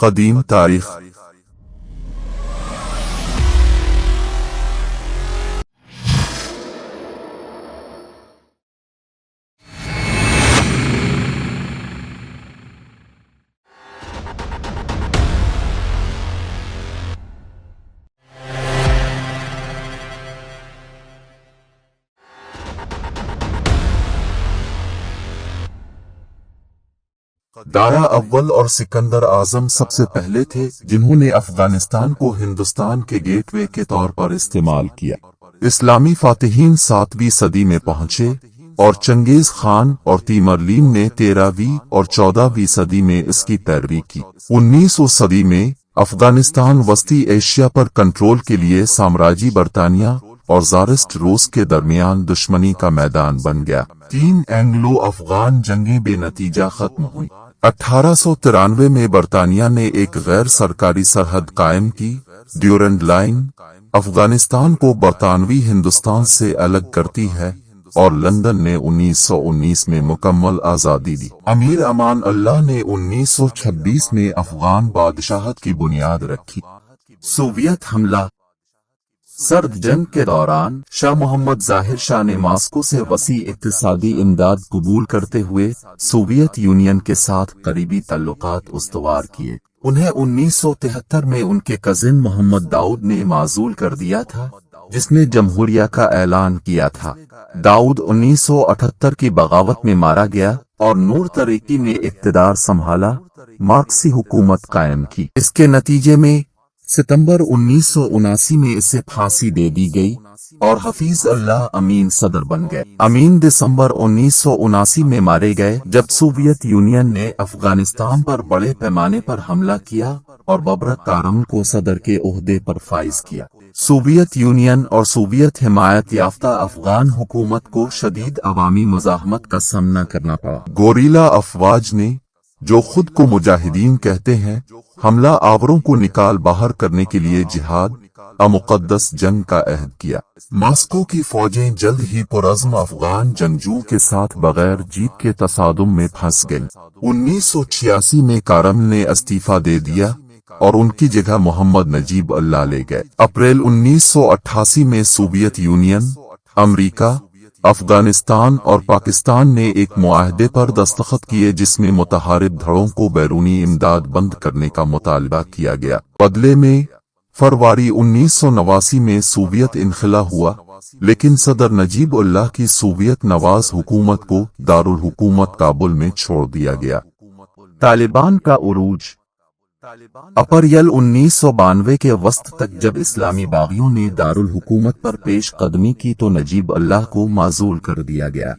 قدیم تاریخ دارا اول اور سکندر اعظم سب سے پہلے تھے جنہوں نے افغانستان کو ہندوستان کے گیٹ وے کے طور پر استعمال کیا۔ اسلامی فاتحین 7ویں صدی میں پہنچے اور چنگیز خان اور تیمرلین نے 13ویں اور 14ویں صدی میں اس کی پیروی کی۔ 19ویں صدی میں افغانستان وسطی ایشیا پر کنٹرول کے لیے سامراجی برطانیہ اور زارسٹ روس کے درمیان دشمنی کا میدان بن گیا۔ 3 اینگلو افغان جنگیں بے نتیجہ ختم ہوئیں۔ 1893 میں برطانیہ نے ایک غیر سرکاری سرحد قائم کی، ڈیورنڈ لائن، افغانستان کو برطانوی ہندوستان سے الگ کرتی ہے، اور لندن نے 1919 میں مکمل آزادی دی۔ امیر امان اللہ نے 1926 میں افغان بادشاہت کی بنیاد رکھی۔ سوویت حملہ۔ سرد جنگ کے دوران شاہ محمد ظاہر شاہ نے ماسکو سے وسیع اقتصادی امداد قبول کرتے ہوئے سوویت یونین کے ساتھ قریبی تعلقات استوار کیے۔ انہیں 1973 میں ان کے کزن محمد داؤد نے معزول کر دیا تھا، جس نے جمہوریہ کا اعلان کیا تھا۔ داؤد 1978 کی بغاوت میں مارا گیا اور نور طریقی نے اقتدار سنبھالا، مارکسی حکومت قائم کی۔ اس کے نتیجے میں ستمبر 1979 میں اسے پھانسی دے دی گئی اور حفیظ اللہ امین صدر بن گئے۔ امین دسمبر 1979 میں مارے گئے جب سوویت یونین نے افغانستان پر بڑے پیمانے پر حملہ کیا اور ببرک کارم کو صدر کے عہدے پر فائز کیا۔ سوویت یونین اور سوویت حمایت یافتہ افغان حکومت کو شدید عوامی مزاحمت کا سامنا کرنا پڑا۔ گوریلا افواج نے، جو خود کو مجاہدین کہتے ہیں، حملہ آوروں کو نکال باہر کرنے کے لیے جہاد مقدس جنگ کا عہد کیا۔ ماسکو کی فوجیں جلد ہی پرعزم افغان جنگجوؤں کے ساتھ بغیر جیت کے تصادم میں پھنس گئیں۔ 1986 میں کارم نے استعفیٰ دے دیا اور ان کی جگہ محمد نجیب اللہ لے گئے۔ اپریل 1988 میں سوویت یونین، امریکہ، افغانستان اور پاکستان نے ایک معاہدے پر دستخط کیے جس میں متحارب دھڑوں کو بیرونی امداد بند کرنے کا مطالبہ کیا گیا۔ بدلے میں فروری 1989 میں سوویت انخلا ہوا، لیکن صدر نجیب اللہ کی سوویت نواز حکومت کو دارالحکومت کابل میں چھوڑ دیا گیا۔ طالبان کا عروج۔ اپریل 1992 کے وسط تک جب اسلامی باغیوں نے دارالحکومت پر پیش قدمی کی تو نجیب اللہ کو معزول کر دیا گیا۔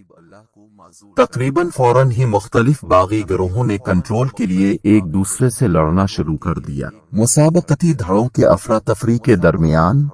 تقریباً فوراً ہی مختلف باغی گروہوں نے کنٹرول کے لیے ایک دوسرے سے لڑنا شروع کر دیا۔ مسابقتی دھڑوں کے افراتفری کے درمیان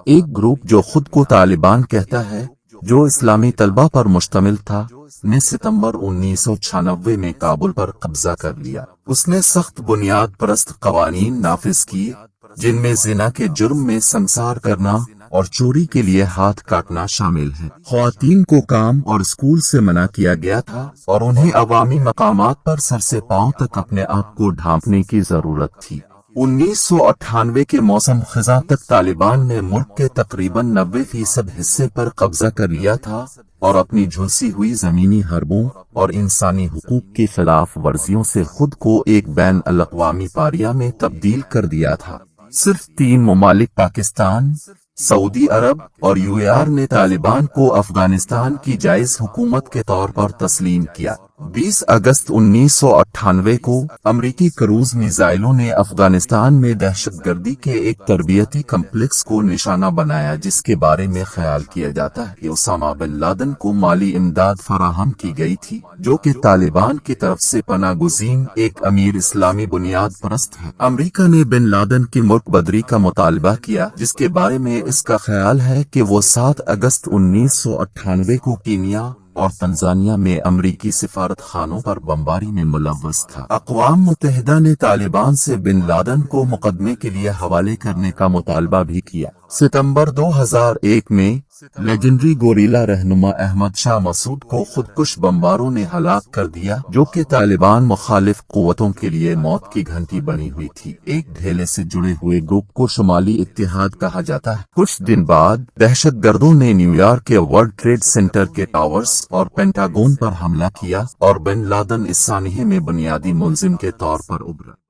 ایک گروپ جو خود کو طالبان کہتا ہے، جو اسلامی طلبہ پر مشتمل تھا، نے ستمبر 1996 میں کابل پر قبضہ کر لیا۔ اس نے سخت بنیاد پرست قوانین نافذ کیے، جن میں زنا کے جرم میں سنسار کرنا اور چوری کے لیے ہاتھ کاٹنا شامل ہے۔ خواتین کو کام اور اسکول سے منع کیا گیا تھا اور انہیں عوامی مقامات پر سر سے پاؤں تک اپنے آپ کو ڈھانپنے کی ضرورت تھی۔ 1998 کے موسم خزاں تک طالبان نے ملک کے تقریباً 90% حصے پر قبضہ کر لیا تھا اور اپنی جھلسی ہوئی زمینی حربوں اور انسانی حقوق کی خلاف ورزیوں سے خود کو ایک بین الاقوامی پاریہ میں تبدیل کر دیا تھا۔ صرف 3 ممالک پاکستان، سعودی عرب اور UAR نے طالبان کو افغانستان کی جائز حکومت کے طور پر تسلیم کیا۔ 20 اگست 1998 کو امریکی کروز میزائلوں نے افغانستان میں دہشت گردی کے ایک تربیتی کمپلیکس کو نشانہ بنایا جس کے بارے میں خیال کیا جاتا ہے کہ اسامہ بن لادن کو مالی امداد فراہم کی گئی تھی، جو کہ طالبان کی طرف سے پناہ گزین ایک امیر اسلامی بنیاد پرست ہے۔ امریکہ نے بن لادن کی ملک بدری کا مطالبہ کیا، جس کے بارے میں اس کا خیال ہے کہ وہ 7 اگست 1998 کو کینیا اور تنزانیہ میں امریکی سفارت خانوں پر بمباری میں ملوث تھا۔ اقوام متحدہ نے طالبان سے بن لادن کو مقدمے کے لیے حوالے کرنے کا مطالبہ بھی کیا۔ ستمبر 2001 میں لیجنڈری گوریلا رہنما احمد شاہ مسعود کو خودکش بمباروں نے ہلاک کر دیا، جو کہ طالبان مخالف قوتوں کے لیے موت کی گھنٹی بنی ہوئی تھی۔ ایک ڈھیلے سے جڑے ہوئے گروپ کو شمالی اتحاد کہا جاتا ہے۔ کچھ دن بعد دہشت گردوں نے نیو یارک کے ورلڈ ٹریڈ سینٹر کے ٹاورز اور پینٹاگون پر حملہ کیا، اور بن لادن اس سانحے میں بنیادی ملزم کے طور پر ابھرا۔